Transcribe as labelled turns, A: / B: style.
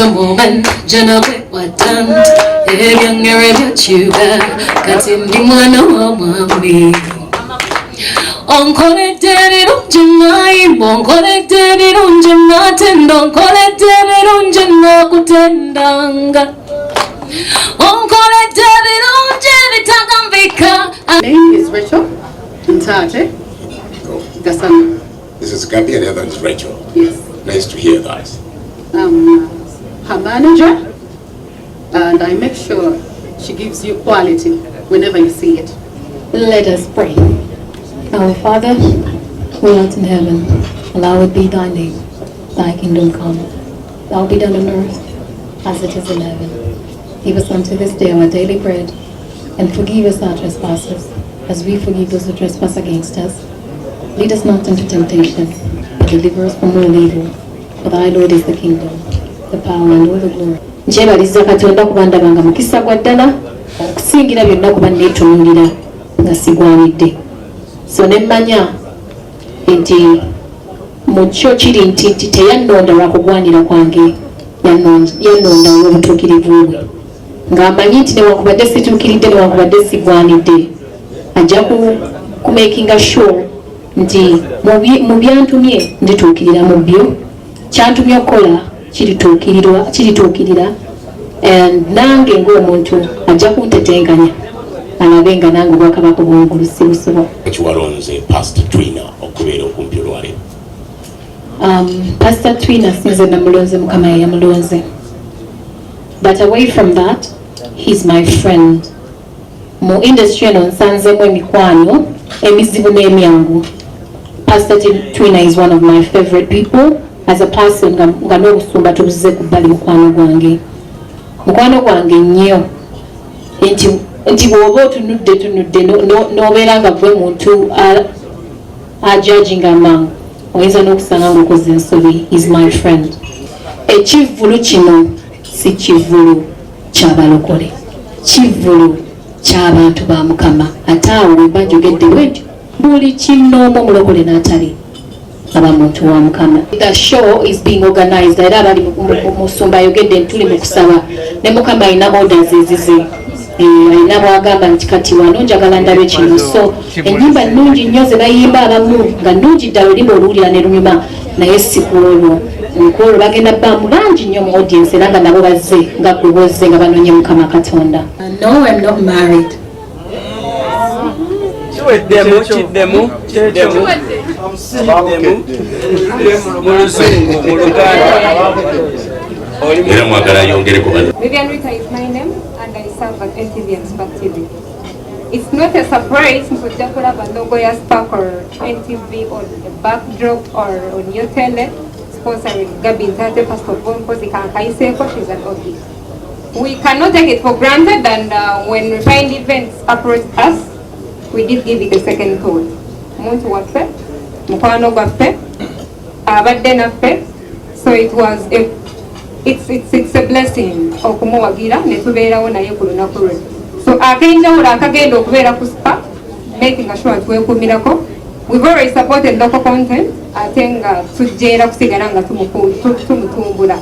A: woman, Jennifer, what done? If young area chuba, got in the one of me. On collected it on Janai, on collected it on Janatin, on collected it on Janakutendanga. On collected it on Janitagambika.
B: My name is Rachel Ntaate.
C: This is Gabby and the other is Rachel.
B: Yes.
C: Nice to hear that.
B: Her manager, and I make sure she gives you quality whenever you see it.
D: Let us pray. Our Father, who art in heaven, hallowed be thy name. Thy kingdom come. Thy will be done on earth as it is in heaven. Give us unto this day our daily bread, and forgive us our trespasses, as we forgive those who trespass against us. Lead us not into temptation, but deliver us from all evil. For thy Lord is the kingdom, the power, and all the glory. Njebaliza Katonda kubanda banga mukisa gwa ddala okusingira byonna kuba neetunuulira nga sigwanidde. So ne mmanya nti mu kyo kiri nti teyannonda lwa kugwanira kwange, yannonda olw'obutuukirivu bwe. Ng'amanyi nti newankubadde situukiridde newankubadde sigwanidde, ajja kumakinga sure nti mu byantumye ndituukirira mu byo, kyantumye okukola kirituukirira, and nange ng'omuntu ajja kuntetenganya alabe nga nange obwakabaka bw'engulu sibusobola.
C: Ekiwalonze Pastor Twina okubeera okumpi olwaleero.
D: Pastor Twina sinze namulonze Mukama yamulonze. But away from that, he's my friend. Mu industry eno nsanzemu emikwano emizibu n'emyangu. Pastor Twina is one of my favorite people. As a person, nga n'obusumba tubuzize ku bbali mukwano gwange nnyo, nti bw'oba otunudde n'obeera nga gwe muntu ajudginga mangu, oyinza n'okusanga ng'okoze ensobi. Is my friend. Ekivvulu kino si kivvulu ky'abalokole, kivvulu ky'abantu ba Mukama. Ate awo we bajogedde bwetyo buli kinoomu omulokole n'atali aba muntu wa Mukama. The show is being organized era abali musumba ayogedde ntuli mu kusaba ne Mukama alina orders ezize, alina bwagamba nti kati wano njagala ndabe kino. So ennyimba nnungi nnyo ze bayimba abamu nga nnungi ddala olimo oluwulira ne lunyuma, naye si kwolwo nkwolwo bagenda bbamu bangi nnyo mu audience era nga nabo bazze nga gwe bozze nga banonye Mukama Katonda.
A: No, I'm not married.
E: Vivian Rita is my name and I serve at NTV and Spark TV. It's not a surprise for Jakura Bandogoya Spark or NTV on the backdrop or on your tele sponsoring Gabby Ntaate, Pastor Bon, she's an OG. We cannot take it for granted, and when refined events approach us, we did give it a second thought. Muntu waffe, mukwano gwaffe, abadde naffe. So it was it's a blessing okumuwagira ne tubeerawo naye ku lunaku lwe. So akenjawulo akagenda okubeera ku Spark, making sure twekuumirako. We've already supported local content ate nga tujjeera kusigala nga tumutumbula.